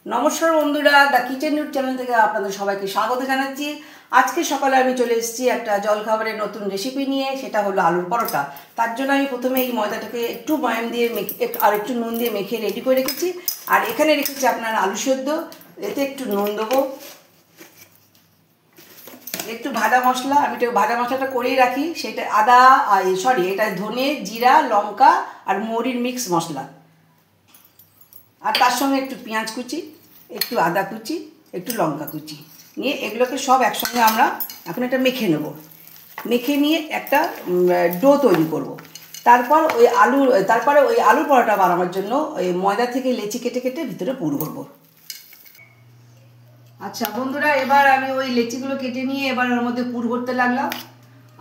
নমস্কার বন্ধুরা, the kitchen news channel থেকে আপনাদের সবাইকে স্বাগত জানাচ্ছি। আজকে সকালে আমি চলে এসেছি একটা জলখাবারের নতুন রেসিপি নিয়ে, সেটা হলো আলুর পরোটা। তার জন্য আমি প্রথমে এই ময়দাটাকে একটু ময়াম দিয়ে আর একটু নুন দিয়ে মেখে রেডি করে রেখেছি। আর এখানে রেখেছি আপনার আলু সেদ্ধ, এতে একটু নুন দেবো, একটু ভাজা মশলা। আমি একটু ভাজা মশলাটা করেই রাখি, সেটা আদা এটা ধনে, জিরা, লঙ্কা আর মরির মিক্স মশলা। আর তার সঙ্গে একটু পেঁয়াজ কুচি, একটু আদা কুচি, একটু লঙ্কা কুচি নিয়ে এগুলোকে সব একসঙ্গে আমরা এখন একটা মেখে নেব। মেখে নিয়ে একটা ডো তৈরি করব। তারপরে ওই আলু পরোটা বানানোর জন্য ওই ময়দা থেকে লেচি কেটে কেটে ভিতরে পুর করবো। আচ্ছা বন্ধুরা, এবার আমি ওই লেচিগুলো কেটে নিয়ে এবার ওর মধ্যে পুর ভরতে লাগলাম।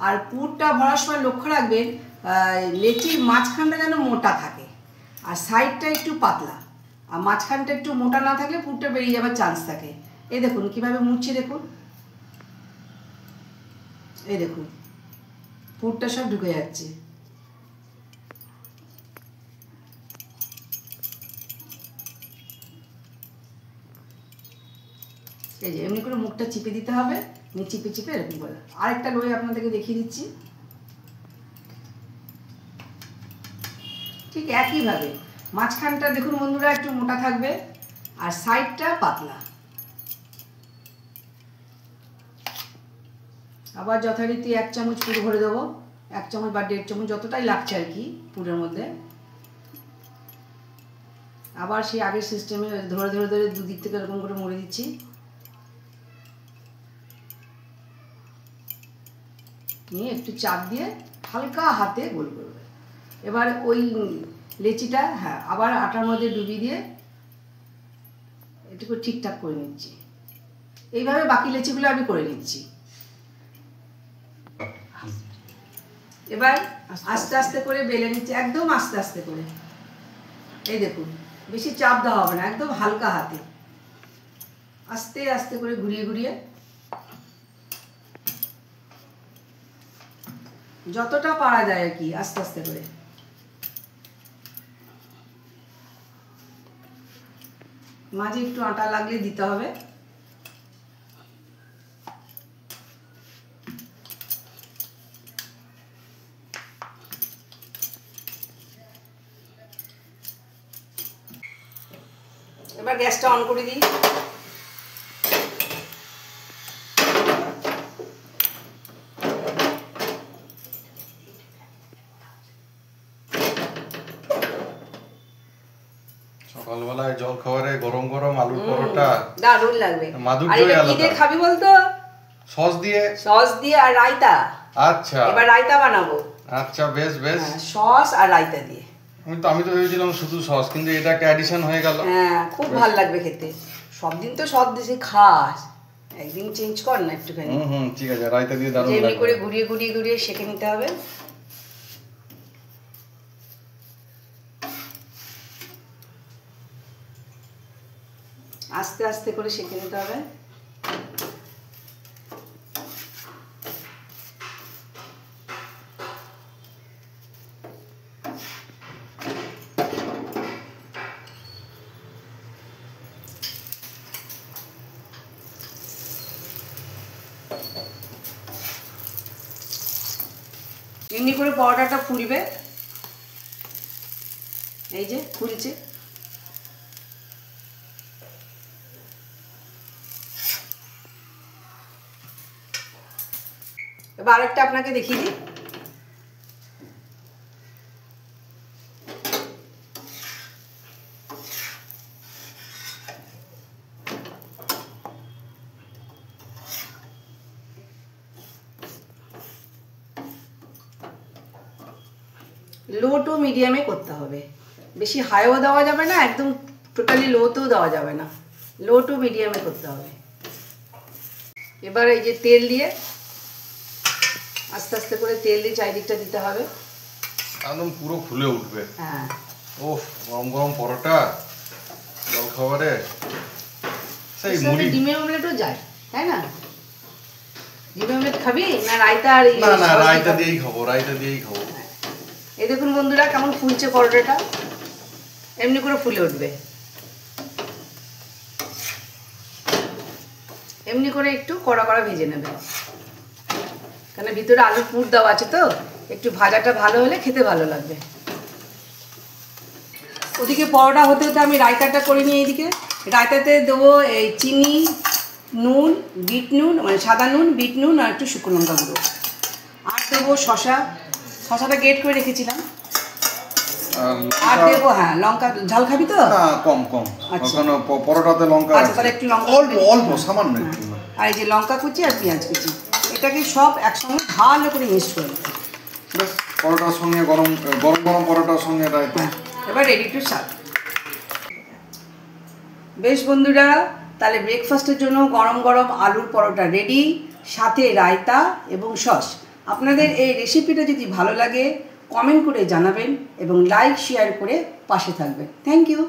আর পুরটা ভরার সময় লক্ষ্য রাখবেন লেচির মাঝখানটা যেন মোটা থাকে আর সাইডটা একটু পাতলা, আর মাঝখানটা একটু মোটা না থাকলে পুরটা বেরিয়ে যাওয়ার চান্স থাকে। এই দেখুন কীভাবে মুড়ছি, দেখুন, এই দেখুন পুরটা সব ঢুকে যাচ্ছে। এই যে এমনি করে মুখটা চিপে দিতে হবে, চিপে চিপে এরকম করে। আরেকটা লোয়ে আপনাদেরকে দেখিয়ে দিচ্ছি, ঠিক একইভাবে মাঝখানটা দেখুন বন্ধুরা একটু মোটা থাকবে আর সাইডটা পাতলা। আবার যথারীতি 1 চামচ পুর ভরে দেবো, 1 চামচ বা 1.5 চামচ যতটাই লাগছে আর কি পুরের মধ্যে। আবার সেই আগের সিস্টেমে ধরে ধরে ধরে দুদিক থেকে এরকম করে মুড়ে দিচ্ছি। নিয়ে একটু চাপ দিয়ে হালকা হাতে গোল করবে। এবার ওই লেচিটা আবার আটার মধ্যে ডুবিয়ে দিয়ে একটু ঠিকঠাক করে নিচ্ছি। এইভাবে বাকি লেচিগুলো আমি করে নিচ্ছি। এবার আস্তে আস্তে করে বেলে নিচ্ছি, একদম আস্তে আস্তে করে। এই দেখুন বেশি চাপ দেওয়া হবে না, একদম হালকা হাতে আস্তে আস্তে করে ঘুরিয়ে ঘুরিয়ে যতটা পারা যায় আর কি, আস্তে আস্তে করে। মাঝে একটু আটা লাগলে দিতে হবে। এবার গ্যাসটা অন করে দিই। সকালবেলায় জল খাবারে গরম গরম আলুর পরোটা দারুণ লাগবে। আর এটা কি দিয়ে খাবি বলতো? সস দিয়ে। সস দিয়ে আর রায়তা। আচ্ছা, এবার রায়তা বানাবো। আচ্ছা বেশ বেশ। সস আর রায়তা দিয়ে। আমি তো ভেবেছিলাম শুধু সস, কিন্তু এটা একটা অ্যাডিশন হয়ে গেল। হ্যাঁ, খুব ভালো লাগবে খেতে। সব দিন তো সব দেশে খাস, একদিন চেঞ্জ কর না একটুখানি। ঠিক আছে, রায়তা দিয়ে দারুণ লাগবে। এমনি করে ঘুরিয়ে ঘুরিয়ে ঘুরিয়ে সেঁকে নিতে হবে। আস্তে আস্তে করে সেঁকে নিতে হবে। এমনি করে পরোটাটা ফুলবে। এই যে ফুলছে। এবার আরেকটা আপনাকে দেখিয়ে দিই। লো টু মিডিয়ামে করতে হবে, বেশি হাইও দেওয়া যাবে না, একদম টোটালি লোতেও দেওয়া যাবে না, লো টু মিডিয়ামে করতে হবে। এবার এই যে তেল দিয়ে আস্তে আস্তে করে তেল দিয়ে চারিদিকটা দিতে হবে, একদম পুরো ফুলে উঠবে। হ্যাঁ। ওহ, গরম গরম পরোটা জল খাবারে সেই মুড়ি। ডিমের অমলেটও যায়, তাই না? ডিমের অমলেট খাবি না রায়তা? আর না না, রায়তা দিয়েই খাবো, রায়তা দিয়েই খাবো। এই দেখুন বন্ধুরা কেমন ফুলছে পরোটাটা, এমনি করে ফুলে উঠবে। এমনি করে একটু কড়া কড়া ভেজে নেবে, কারণ ভিতরে আলুর পুর দেওয়া আছে তো, একটু ভাজাটা ভালো হলে খেতে ভালো লাগবে। ওদিকে পরোটা হতে হতে আমি রায়তাটা করে নিই। এইদিকে রায়তাতে দেবো এই চিনি, নুন, বিট নুন মানে সাদা নুন, বিট নুন আর একটু শুকনো লঙ্কা গুঁড়ো, আর দেবো শশাটা গ্রেট করে রেখেছিলাম, আর দেবো হ্যাঁ লঙ্কা। ঝাল খাবি তো? না, কম কম। আচ্ছা, পরোটাতে লঙ্কা আচ্ছা তাহলে একটু লঙ্কা অল্প অল্প সামান্য একটু। আর এই যে লঙ্কা কুচি আর পেঁয়াজ কুচি, এটাকে সব একসঙ্গে ভালো করে মিক্স করে নেবো। ব্যাস, পরোটার সঙ্গে গরম গরম গরম পরোটার সঙ্গে রায়তা। হ্যাঁ, এবার রেডি টু সার্ভ। বেশ বন্ধুরা, তাহলে ব্রেকফাস্টের জন্য গরম গরম আলুর পরোটা রেডি, সাথে রায়তা এবং সস। আপনাদের এই রেসিপিটা যদি ভালো লাগে কমেন্ট করে জানাবেন এবং লাইক শেয়ার করে পাশে থাকবেন। Thank you.